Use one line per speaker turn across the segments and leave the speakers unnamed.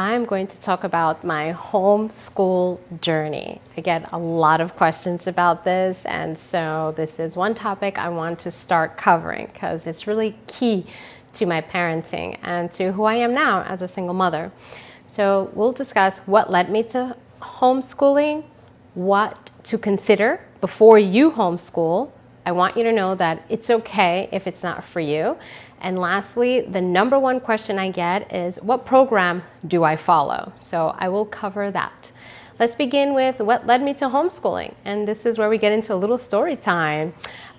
I'm going to talk about my homeschool journey. I get a lot of questions about this, and so this is one topic I want to start covering because it's really key to my parenting and to who I am now as a single mother. So we'll discuss what led me to homeschooling, what to consider before you homeschool. I want you to know that it's okay if it's not for you. And lastly, the number one question I get is, what program do I follow? So I will cover that. Let's begin with what led me to homeschooling. And this is where we get into a little story time.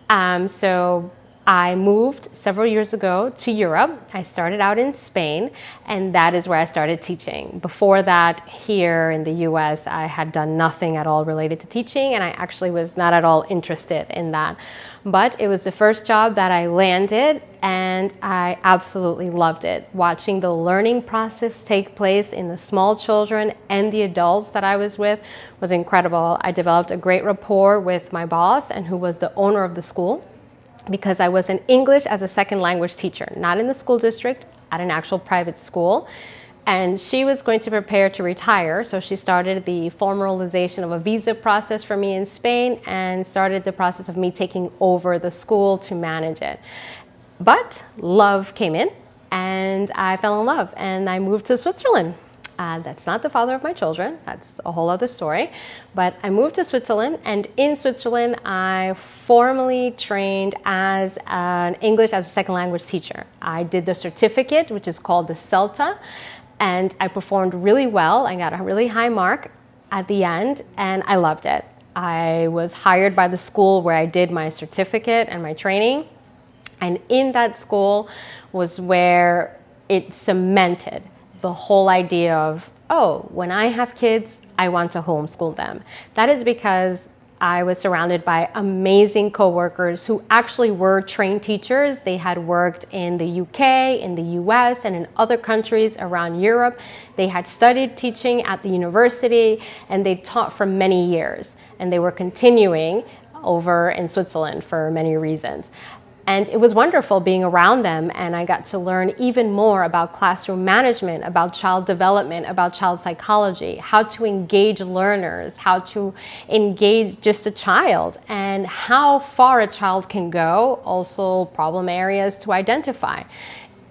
So I moved several years ago to Europe. I started out in Spain, and that is where I started teaching. Before that, here in the US, I had done nothing at all related to teaching, and I actually was not at all interested in that. But it was the first job that I landed, and I absolutely loved it. Watching the learning process take place in the small children and the adults that I was with was incredible. I developed a great rapport with my boss, and who was the owner of the school, because I was an English as a second language teacher, not in the school district, at an actual private school. And she was going to prepare to retire, so she started the formalization of a visa process for me in Spain and started the process of me taking over the school to manage it. But love came in, and I fell in love, and I moved to Switzerland. That's not the father of my children. That's a whole other story. But I moved to Switzerland, and in Switzerland, I formally trained as an English as a second language teacher. I did the certificate, which is called the CELTA, and I performed really well. I got a really high mark at the end, and I loved it. I was hired by the school where I did my certificate and my training, and in that school was where it cemented the whole idea of, oh, when I have kids, I want to homeschool them. That is because I was surrounded by amazing coworkers who actually were trained teachers. They had worked in the UK, in the US, and in other countries around Europe. They had studied teaching at the university, and they taught for many years. And they were continuing over in Switzerland for many reasons. And it was wonderful being around them, and I got to learn even more about classroom management, about child development, about child psychology, how to engage learners, how to engage just a child, and how far a child can go, also problem areas to identify.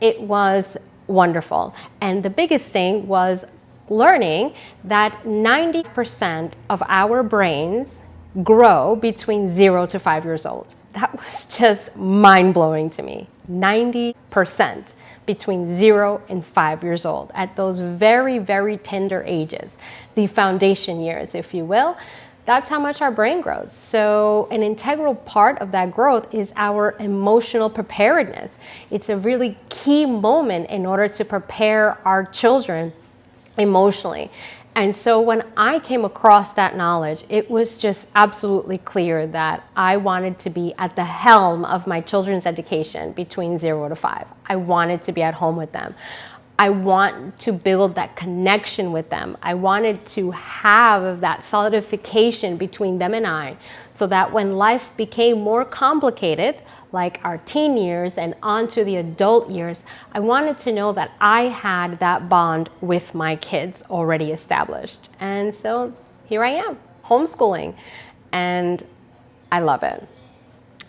It was wonderful. And the biggest thing was learning that 90% of our brains grow between 0 to 5 years old. That was just mind-blowing to me. 90% between 0 and 5 years old, at those very, very tender ages, the foundation years, if you will. That's how much our brain grows. So an integral part of that growth is our emotional preparedness. It's a really key moment in order to prepare our children emotionally. And so when I came across that knowledge, it was just absolutely clear that I wanted to be at the helm of my children's education between 0 to 5. I wanted to be at home with them. I want to build that connection with them. I wanted to have that solidification between them and I, so that when life became more complicated, like our teen years and onto the adult years, I wanted to know that I had that bond with my kids already established. And so here I am, homeschooling, and I love it.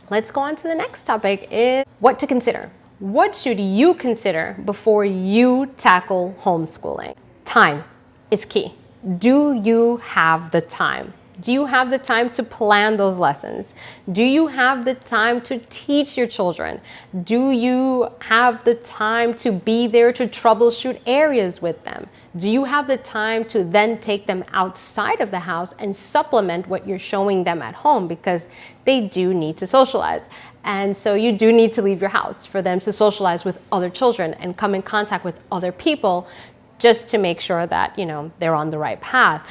Let's go on to the next topic, is what to consider. What should you consider before you tackle homeschooling? Time is key. Do you have the time? Do you have the time to plan those lessons? Do you have the time to teach your children? Do you have the time to be there to troubleshoot areas with them? Do you have the time to then take them outside of the house and supplement what you're showing them at home? Because they do need to socialize. And so you do need to leave your house for them to socialize with other children and come in contact with other people, just to make sure that, they're on the right path.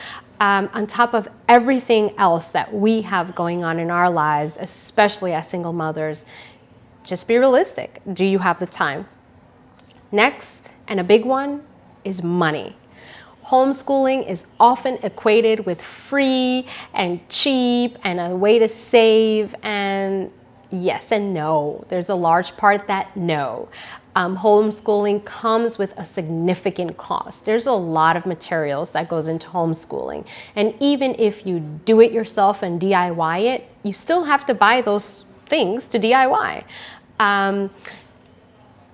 On top of everything else that we have going on in our lives, especially as single mothers, just be realistic. Do you have the time? Next, and a big one, is money. Homeschooling is often equated with free and cheap and a way to save, and yes and no. There's a large part that no. Homeschooling comes with a significant cost. There's a lot of materials that goes into homeschooling. And even if you do it yourself and DIY it, you still have to buy those things to DIY.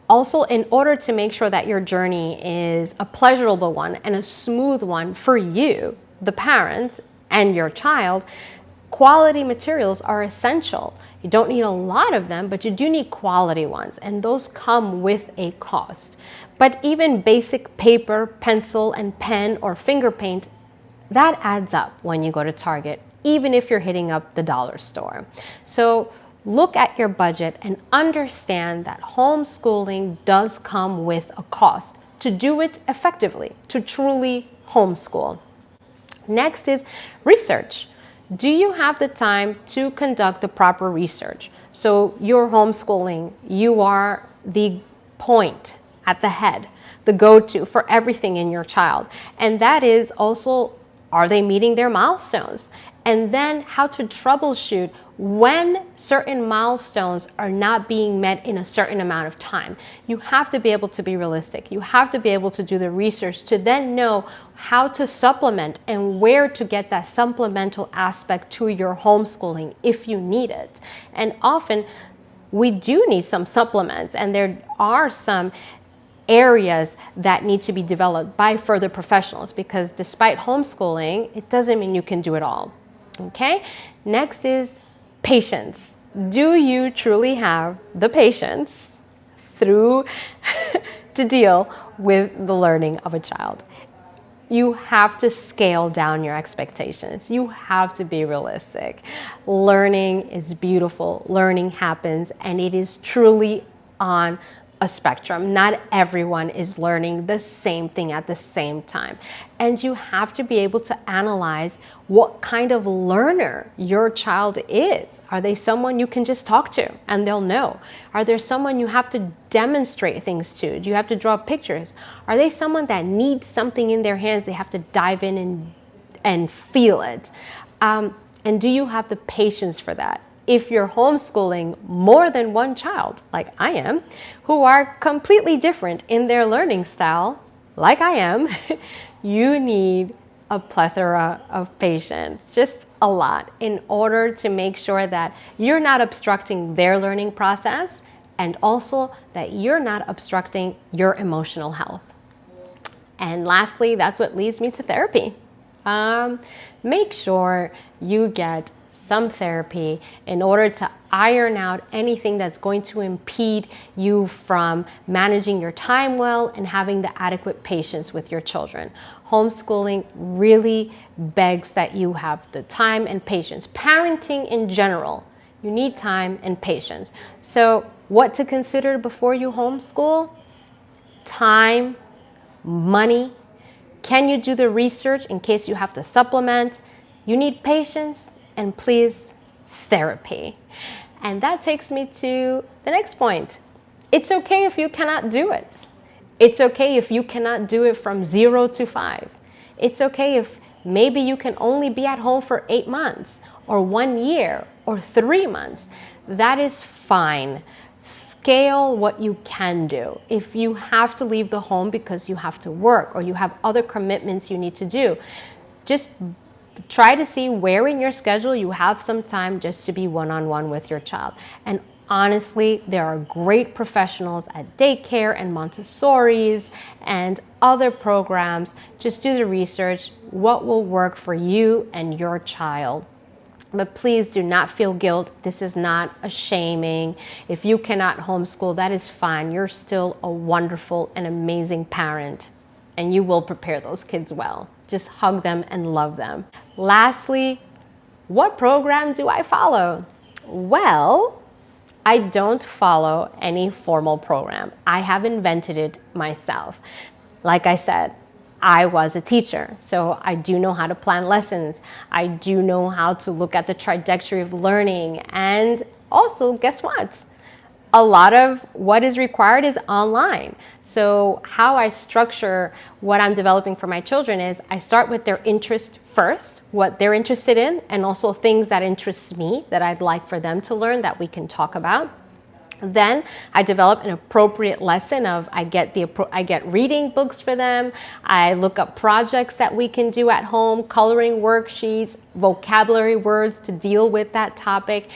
Also, in order to make sure that your journey is a pleasurable one and a smooth one for you, the parents, and your child, quality materials are essential. You don't need a lot of them, but you do need quality ones, and those come with a cost. But even basic paper, pencil, and pen or finger paint, that adds up when you go to Target, even if you're hitting up the dollar store. So look at your budget and understand that homeschooling does come with a cost to do it effectively, to truly homeschool. Next is research. Do you have the time to conduct the proper research? So you're homeschooling, you are the point at the head, the go-to for everything in your child. And that is also, are they meeting their milestones? And then how to troubleshoot when certain milestones are not being met in a certain amount of time. You have to be able to be realistic. You have to be able to do the research to then know how to supplement and where to get that supplemental aspect to your homeschooling if you need it. And often we do need some supplements, and there are some areas that need to be developed by further professionals, because despite homeschooling, it doesn't mean you can do it all. Okay, next is patience. Do you truly have the patience to deal with the learning of a child? You have to scale down your expectations. You have to be realistic. Learning is beautiful. Learning happens, and it is truly on a spectrum. Not everyone is learning the same thing at the same time. And you have to be able to analyze what kind of learner your child is. Are they someone you can just talk to and they'll know? Are there someone you have to demonstrate things to? Do you have to draw pictures? Are they someone that needs something in their hands? They have to dive in and feel it. And do you have the patience for that? If you're homeschooling more than one child, like I am, who are completely different in their learning style, like I am, you need a plethora of patience, just a lot, in order to make sure that you're not obstructing their learning process, and also that you're not obstructing your emotional health. And lastly, that's what leads me to therapy. Make sure you get some therapy in order to iron out anything that's going to impede you from managing your time well and having the adequate patience with your children. Homeschooling really begs that you have the time and patience. Parenting in general, you need time and patience. So what to consider before you homeschool? Time, money. Can you do the research in case you have to supplement? You need patience. And please, therapy. And that takes me to the next point. It's okay if you cannot do it. It's okay if you cannot do it from 0 to 5. It's okay if maybe you can only be at home for 8 months or 1 year or 3 months. That is fine. Scale what you can do. If you have to leave the home because you have to work or you have other commitments you need to do, just try to see where in your schedule you have some time just to be one-on-one with your child. And honestly, there are great professionals at daycare and Montessori's and other programs. Just do the research, what will work for you and your child. But please do not feel guilt. This is not a shaming. If you cannot homeschool, that is fine. You're still a wonderful and amazing parent, and you will prepare those kids well. Just hug them and love them. Lastly, what program do I follow? Well, I don't follow any formal program. I have invented it myself. Like I said, I was a teacher, so I do know how to plan lessons. I do know how to look at the trajectory of learning. And also, guess what? A lot of what is required is online. So how I structure what I'm developing for my children is I start with their interest first, what they're interested in, and also things that interest me that I'd like for them to learn that we can talk about. Then I develop an appropriate lesson of I get reading books for them. I look up projects that we can do at home, coloring worksheets, vocabulary words to deal with that topic.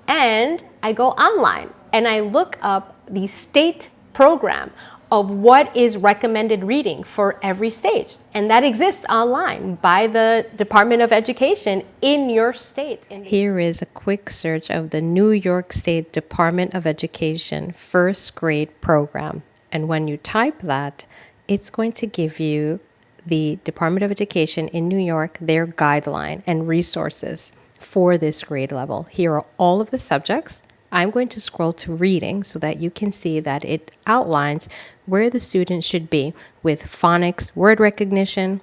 And I go online and I look up the state program of what is recommended reading for every stage. And that exists online by the Department of Education in your state. Here is a quick search of the New York State Department of Education first grade program. And when you type that, it's going to give you the Department of Education in New York, their guideline and resources for this grade level. Here are all of the subjects. I'm going to scroll to reading so that you can see that it outlines where the student should be with phonics, word recognition,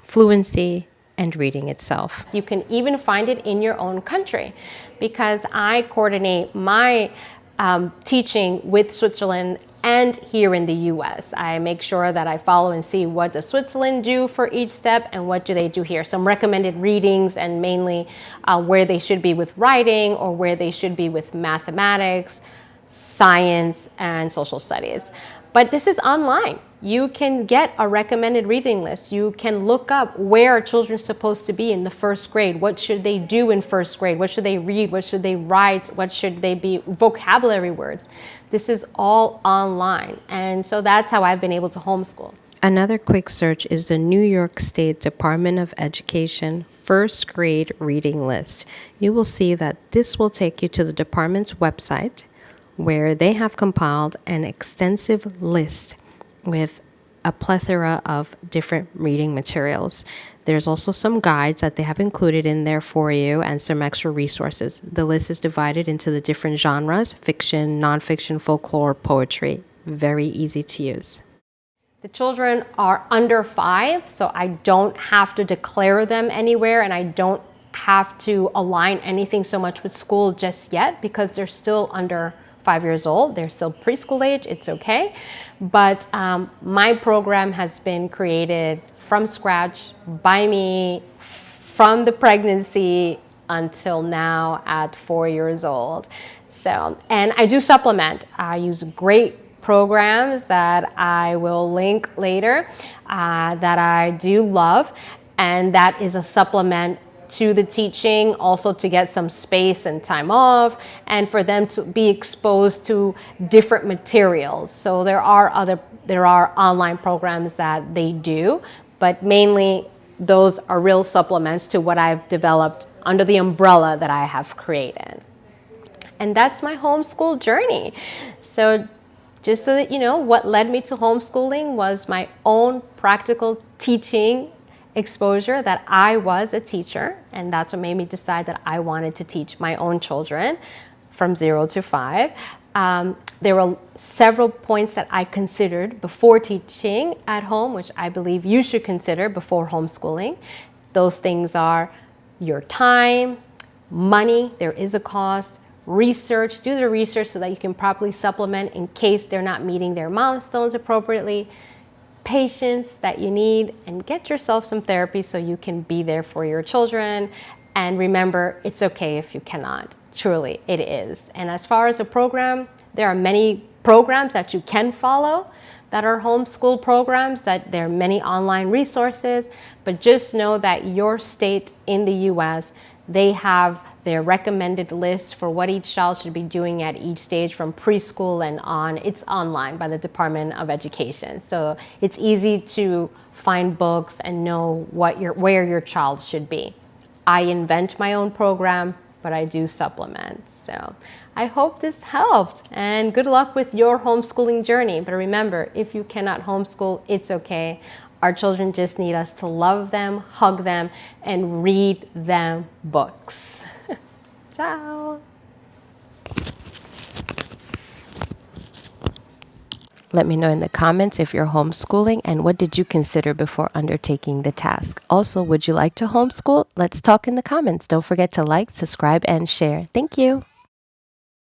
fluency, and reading itself. You can even find it in your own country because I coordinate my teaching with Switzerland and here in the US. I make sure that I follow and see what does Switzerland do for each step and what do they do here. Some recommended readings and mainly where they should be with writing or where they should be with mathematics, science, and social studies. But this is online. You can get a recommended reading list. You can look up where are children supposed to be in the first grade. What should they do in first grade? What should they read? What should they write? What should they be? Vocabulary words. This is all online. And so that's how I've been able to homeschool. Another quick search is the New York State Department of Education first grade reading list. You will see that this will take you to the department's website where they have compiled an extensive list with a plethora of different reading materials. There's also some guides that they have included in there for you and some extra resources. The list is divided into the different genres: fiction, nonfiction, folklore, poetry. Very easy to use. The children are under 5, so I don't have to declare them anywhere and I don't have to align anything so much with school just yet because they're still under 5 years old. They're still preschool age. It's okay. But my program has been created from scratch by me from the pregnancy until now at 4 years old. So, and I do supplement. I use great programs that I will link later that I do love. And that is a supplement to the teaching, also to get some space and time off, and for them to be exposed to different materials. So there are online programs that they do, but mainly those are real supplements to what I've developed under the umbrella that I have created. And that's my homeschool journey. So just so that you know, what led me to homeschooling was my own practical teaching exposure, that I was a teacher, and that's what made me decide that I wanted to teach my own children from 0 to 5. There were several points that I considered before teaching at home, which I believe you should consider before homeschooling. Those things are your time, money, there is a cost, research, do the research so that you can properly supplement in case they're not meeting their milestones appropriately, patience that you need, and get yourself some therapy so you can be there for your children. And remember, it's okay if you cannot. Truly, it is. And as far as a program, there are many programs that you can follow that are homeschool programs, that there are many online resources, but just know that your state in the US, they have their recommended list for what each child should be doing at each stage from preschool and on. It's online by the Department of Education. So it's easy to find books and know where your child should be. I invent my own program, but I do supplement. So I hope this helped, and good luck with your homeschooling journey. But remember, if you cannot homeschool, it's okay. Our children just need us to love them, hug them, and read them books. Ciao. Let me know in the comments if you're homeschooling and what did you consider before undertaking the task. Also, would you like to homeschool? Let's talk in the comments. Don't forget to like, subscribe, and share. Thank you.